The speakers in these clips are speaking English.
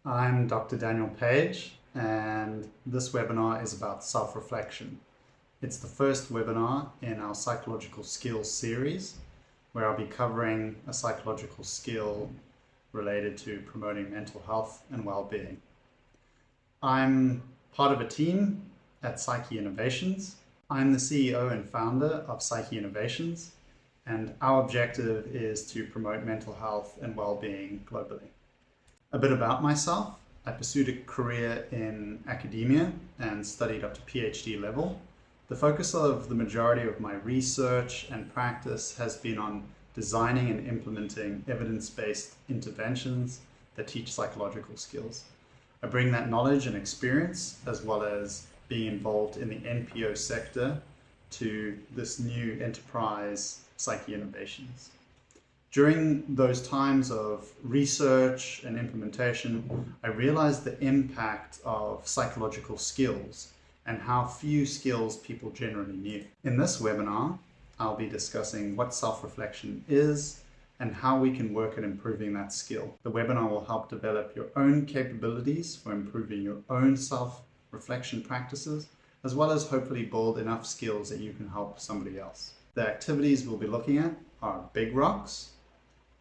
I'm Dr. Daniel Page, and this webinar is about self-reflection. It's the first webinar in our psychological skills series, where I'll be covering a psychological skill related to promoting mental health and well-being. I'm part of a team at Psyche Innovations. I'm the CEO and founder of Psyche Innovations, and our objective is to promote mental health and well-being globally. A bit about myself: I pursued a career in academia and studied up to PhD level. The focus of the majority of my research and practice has been on designing and implementing evidence-based interventions that teach psychological skills. I bring that knowledge and experience, as well as being involved in the NPO sector, to this new enterprise, Psyche Innovations. During those times of research and implementation, I realized the impact of psychological skills and how few skills people generally knew. In this webinar, I'll be discussing what self-reflection is and how we can work at improving that skill. The webinar will help develop your own capabilities for improving your own self-reflection practices, as well as hopefully build enough skills that you can help somebody else. The activities we'll be looking at are big rocks,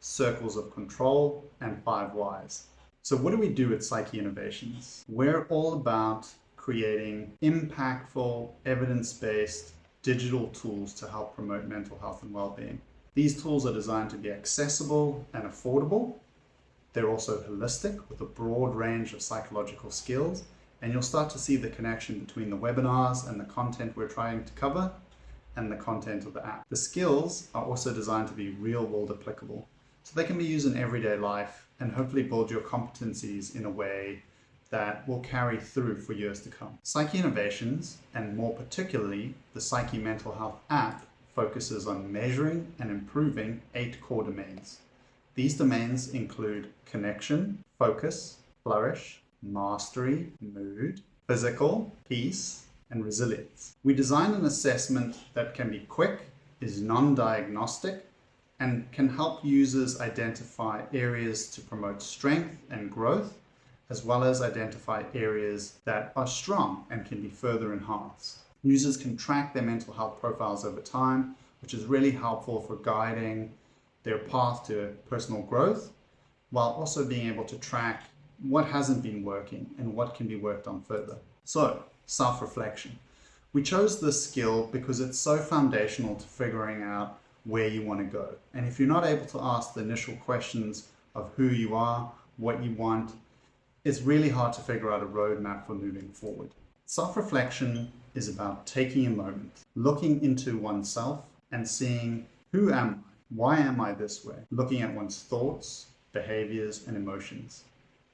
circles of control, and 5 whys. So what do we do at Psyche Innovations? We're all about creating impactful, evidence-based digital tools to help promote mental health and well-being. These tools are designed to be accessible and affordable. They're also holistic with a broad range of psychological skills, and you'll start to see the connection between the webinars and the content we're trying to cover and the content of the app. The skills are also designed to be real-world applicable, so they can be used in everyday life and hopefully build your competencies in a way that will carry through for years to come. Psyche Innovations, and more particularly the Psyche Mental Health app, focuses on measuring and improving 8 core domains. These domains include connection, focus, flourish, mastery, mood, physical, peace, and resilience. We design an assessment that can be quick, is non-diagnostic, and can help users identify areas to promote strength and growth, as well as identify areas that are strong and can be further enhanced. Users can track their mental health profiles over time, which is really helpful for guiding their path to personal growth, while also being able to track what hasn't been working and what can be worked on further. So, self-reflection. We chose this skill because it's so foundational to figuring out where you want to go. And if you're not able to ask the initial questions of who you are, what you want, it's really hard to figure out a roadmap for moving forward. Self-reflection is about taking a moment, looking into oneself and seeing, who am I? Why am I this way? Looking at one's thoughts, behaviors, and emotions.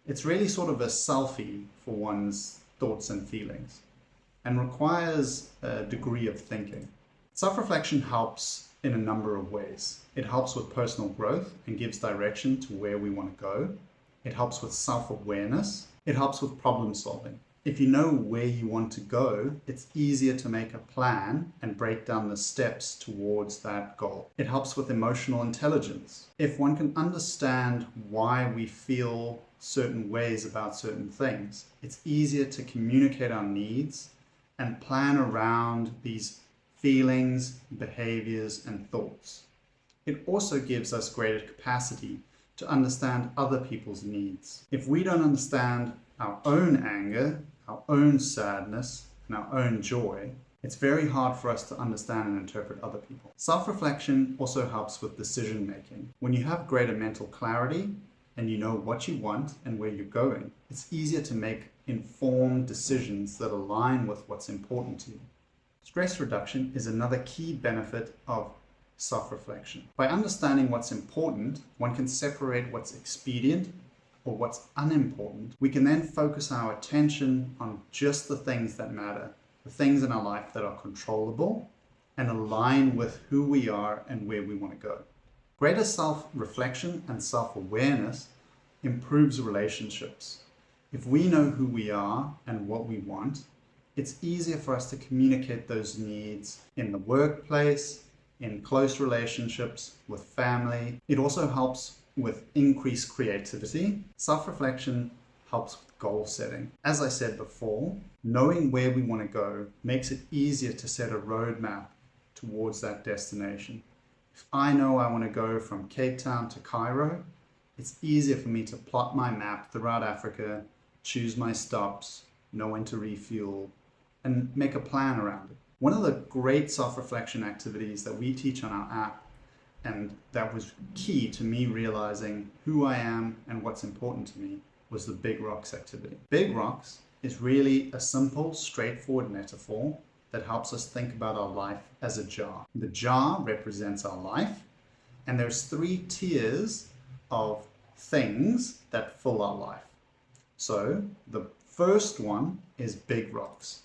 It's really sort of a selfie for one's thoughts and feelings, and requires a degree of thinking. Self-reflection helps in a number of ways. It helps with personal growth and gives direction to where we want to go. It helps with self-awareness. It helps with problem solving. If you know where you want to go, it's easier to make a plan and break down the steps towards that goal. It helps with emotional intelligence. If one can understand why we feel certain ways about certain things, it's easier to communicate our needs and plan around these feelings, behaviors, and thoughts. It also gives us greater capacity to understand other people's needs. If we don't understand our own anger, our own sadness, and our own joy, it's very hard for us to understand and interpret other people. Self-reflection also helps with decision making. When you have greater mental clarity and you know what you want and where you're going, it's easier to make informed decisions that align with what's important to you. Stress reduction is another key benefit of self-reflection. By understanding what's important, one can separate what's expedient or what's unimportant. We can then focus our attention on just the things that matter, the things in our life that are controllable and align with who we are and where we want to go. Greater self-reflection and self-awareness improves relationships. If we know who we are and what we want, it's easier for us to communicate those needs in the workplace, in close relationships, with family. It also helps with increased creativity. Self-reflection helps with goal setting. As I said before, knowing where we want to go makes it easier to set a roadmap towards that destination. If I know I want to go from Cape Town to Cairo, it's easier for me to plot my map throughout Africa, choose my stops, know when to refuel, and make a plan around it. One of the great self-reflection activities that we teach on our app, and that was key to me realizing who I am and what's important to me, was the Big Rocks activity. Big Rocks is really a simple, straightforward metaphor that helps us think about our life as a jar. The jar represents our life, and there's 3 tiers of things that fill our life. So the first one is big rocks.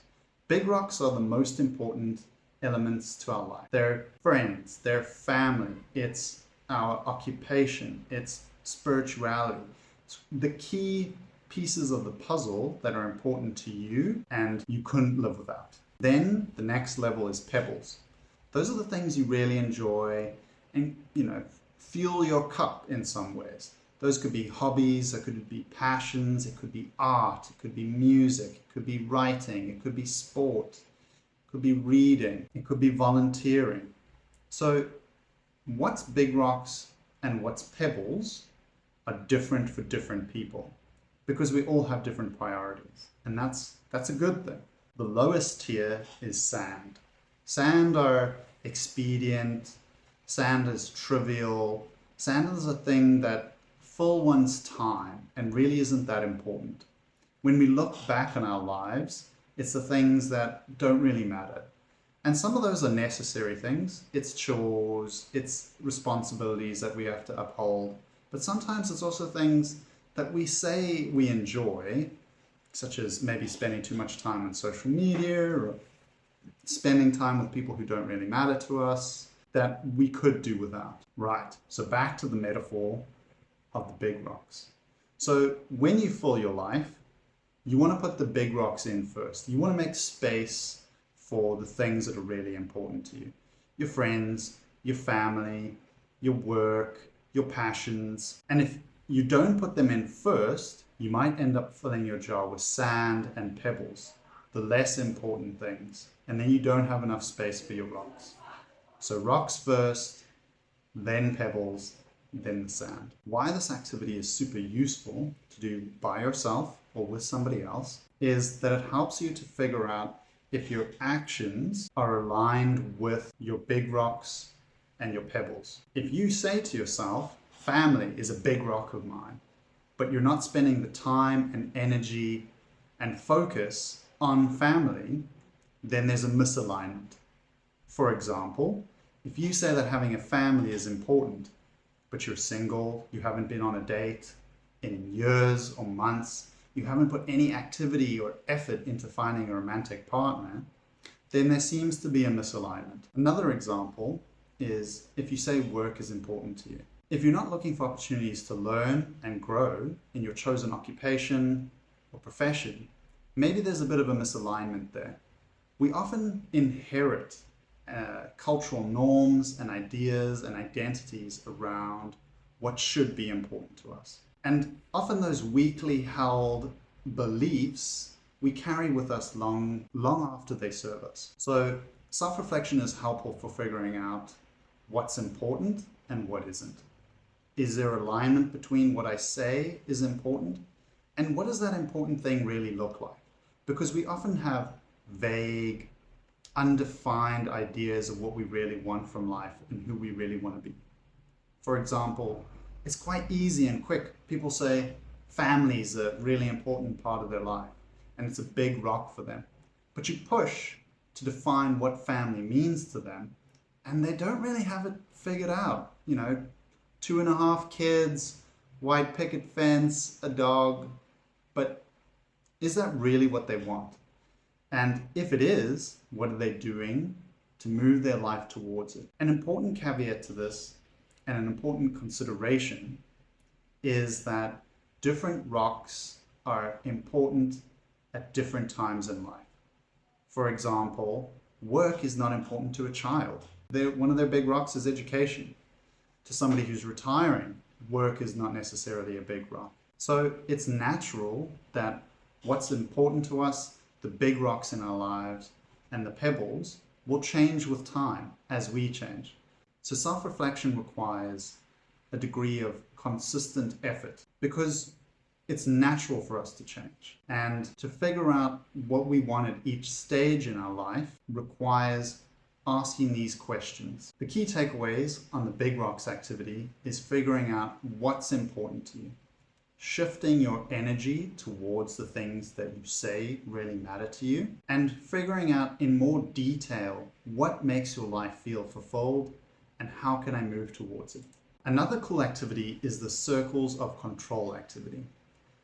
Big rocks are the most important elements to our life. They're friends, they're family, it's our occupation, it's spirituality. It's the key pieces of the puzzle that are important to you and you couldn't live without. Then the next level is pebbles. Those are the things you really enjoy and, fuel your cup in some ways. Those could be hobbies, it could be passions, it could be art, it could be music, it could be writing, it could be sport, it could be reading, it could be volunteering. So what's big rocks and what's pebbles are different for different people because we all have different priorities, and that's a good thing. The lowest tier is sand. Sand are expedient, sand is trivial, sand is a thing that fill one's time and really isn't that important. When we look back on our lives, it's the things that don't really matter. And some of those are necessary things. It's chores, it's responsibilities that we have to uphold. But sometimes it's also things that we say we enjoy, such as maybe spending too much time on social media or spending time with people who don't really matter to us, that we could do without. Right, so back to the metaphor of the big rocks. So when you fill your life, you want to put the big rocks in first. You want to make space for the things that are really important to you. Your friends, your family, your work, your passions. And if you don't put them in first, you might end up filling your jar with sand and pebbles, the less important things. And then you don't have enough space for your rocks. So rocks first, then pebbles, then the sand. Why this activity is super useful to do by yourself or with somebody else is that it helps you to figure out if your actions are aligned with your big rocks and your pebbles. If you say to yourself, family is a big rock of mine, but you're not spending the time and energy and focus on family, then there's a misalignment. For example, if you say that having a family is important, but you're single, you haven't been on a date in years or months, you haven't put any activity or effort into finding a romantic partner, then there seems to be a misalignment. Another example is if you say work is important to you. If you're not looking for opportunities to learn and grow in your chosen occupation or profession, maybe there's a bit of a misalignment there. We often inherit cultural norms and ideas and identities around what should be important to us. And often those weakly held beliefs we carry with us long after they serve us. So self-reflection is helpful for figuring out what's important and what isn't. Is there alignment between what I say is important and what does that important thing really look like? Because we often have vague, undefined ideas of what we really want from life and who we really want to be. For example, it's quite easy and quick. People say family is a really important part of their life and it's a big rock for them. But you push to define what family means to them and they don't really have it figured out. 2.5 kids, white picket fence, a dog. But is that really what they want? And if it is, what are they doing to move their life towards it? An important caveat to this and an important consideration is that different rocks are important at different times in life. For example, work is not important to a child. One of their big rocks is education. To somebody who's retiring, work is not necessarily a big rock. So it's natural that what's important to us, the big rocks in our lives, and the pebbles will change with time as we change. So self-reflection requires a degree of consistent effort because it's natural for us to change. And to figure out what we want at each stage in our life requires asking these questions. The key takeaways on the Big Rocks activity is figuring out what's important to you, shifting your energy towards the things that you say really matter to you, and figuring out in more detail what makes your life feel fulfilled and how can I move towards it. Another cool activity is the circles of control activity.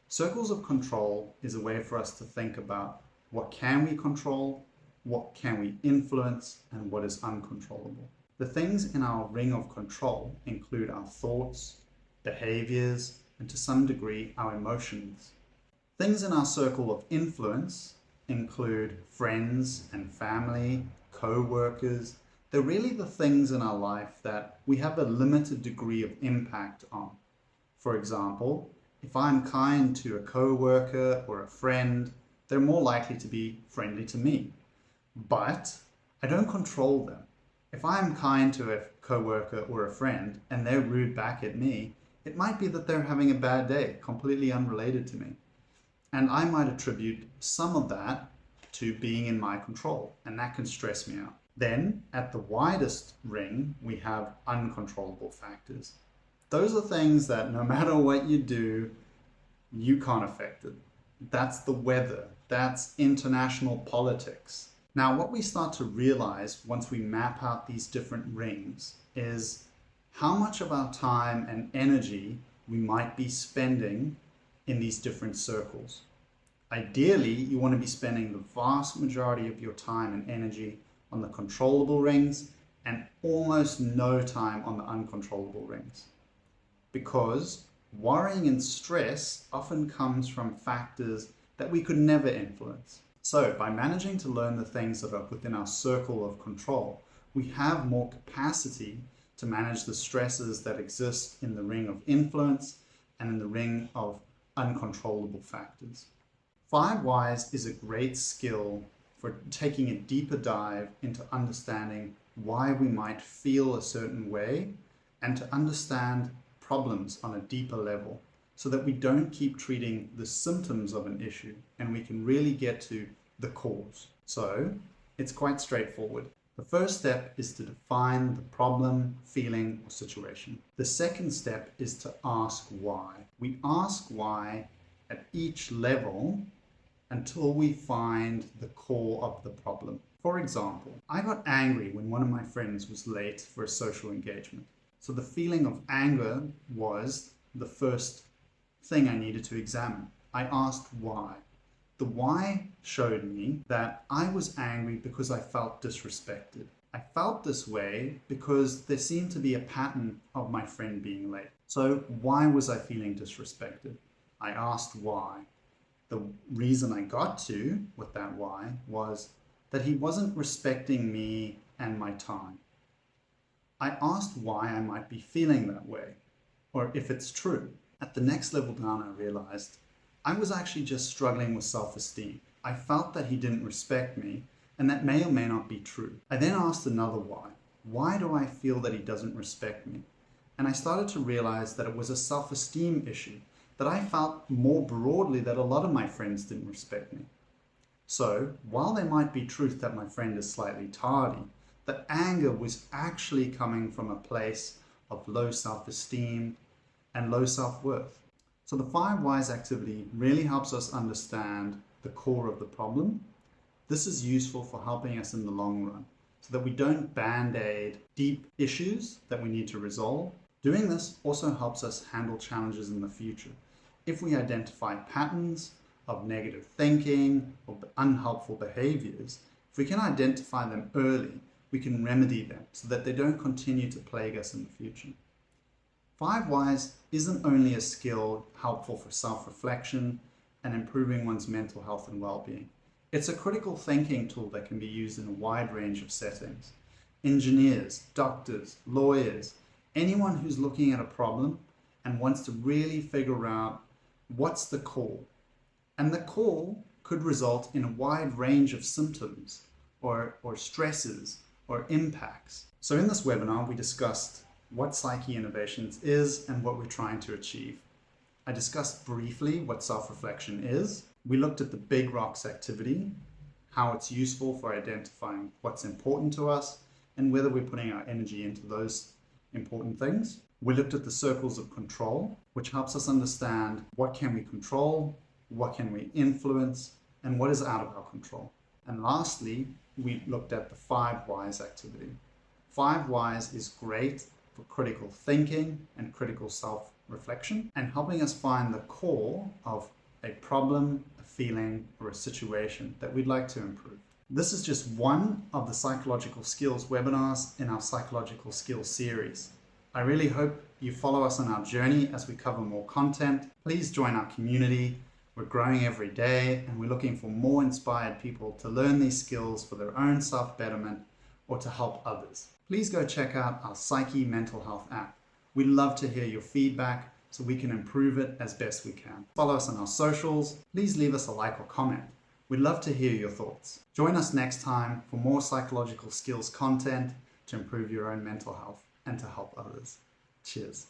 Circles of control is a way for us to think about what can we control, what can we influence, and what is uncontrollable. The things in our ring of control include our thoughts, behaviors, and to some degree our emotions. Things in our circle of influence include friends and family, co-workers. They're really the things in our life that we have a limited degree of impact on. For example, if I'm kind to a co-worker or a friend, they're more likely to be friendly to me. But I don't control them. If I'm kind to a co-worker or a friend and they're rude back at me, it might be that they're having a bad day, completely unrelated to me. And I might attribute some of that to being in my control, and that can stress me out. Then, at the widest ring, we have uncontrollable factors. Those are things that no matter what you do, you can't affect it. That's the weather. That's international politics. Now, what we start to realize once we map out these different rings is how much of our time and energy we might be spending in these different circles. Ideally, you want to be spending the vast majority of your time and energy on the controllable rings and almost no time on the uncontrollable rings. Because worrying and stress often comes from factors that we could never influence. So by managing to learn the things that are within our circle of control, we have more capacity to manage the stresses that exist in the ring of influence and in the ring of uncontrollable factors. 5 Whys is a great skill for taking a deeper dive into understanding why we might feel a certain way and to understand problems on a deeper level so that we don't keep treating the symptoms of an issue and we can really get to the cause. So it's quite straightforward. The first step is to define the problem, feeling, or situation. The second step is to ask why. We ask why at each level until we find the core of the problem. For example, I got angry when one of my friends was late for a social engagement. So the feeling of anger was the first thing I needed to examine. I asked why. The why showed me that I was angry because I felt disrespected. I felt this way because there seemed to be a pattern of my friend being late. So why was I feeling disrespected? I asked why. The reason I got to with that why was that he wasn't respecting me and my time. I asked why I might be feeling that way, or if it's true. At the next level down, I realized I was actually just struggling with self-esteem. I felt that he didn't respect me, and that may or may not be true. I then asked another why. Why do I feel that he doesn't respect me? And I started to realize that it was a self-esteem issue, that I felt more broadly that a lot of my friends didn't respect me. So, while there might be truth that my friend is slightly tardy, the anger was actually coming from a place of low self-esteem and low self-worth. So the 5 Whys activity really helps us understand the core of the problem. This is useful for helping us in the long run so that we don't band-aid deep issues that we need to resolve. Doing this also helps us handle challenges in the future. If we identify patterns of negative thinking or unhelpful behaviors, if we can identify them early, we can remedy them so that they don't continue to plague us in the future. 5 Whys isn't only a skill helpful for self-reflection and improving one's mental health and well-being. It's a critical thinking tool that can be used in a wide range of settings. Engineers, doctors, lawyers, anyone who's looking at a problem and wants to really figure out What's the call? And the call could result in a wide range of symptoms or stresses or impacts. So in this webinar, we discussed what Psyche Innovations is and what we're trying to achieve. I discussed briefly what self-reflection is. We looked at the big rocks activity, how it's useful for identifying what's important to us and whether we're putting our energy into those important things. We looked at the circles of control, which helps us understand what can we control, what can we influence, and what is out of our control. And lastly, we looked at the 5 whys activity. 5 whys is great for critical thinking and critical self-reflection and helping us find the core of a problem, a feeling, or a situation that we'd like to improve. This is just one of the psychological skills webinars in our psychological skills series. I really hope you follow us on our journey as we cover more content. Please join our community. We're growing every day and we're looking for more inspired people to learn these skills for their own self-betterment or to help others. Please go check out our Psyche Mental Health app. We'd love to hear your feedback so we can improve it as best we can. Follow us on our socials. Please leave us a like or comment. We'd love to hear your thoughts. Join us next time for more psychological skills content to improve your own mental health and to help others. Cheers.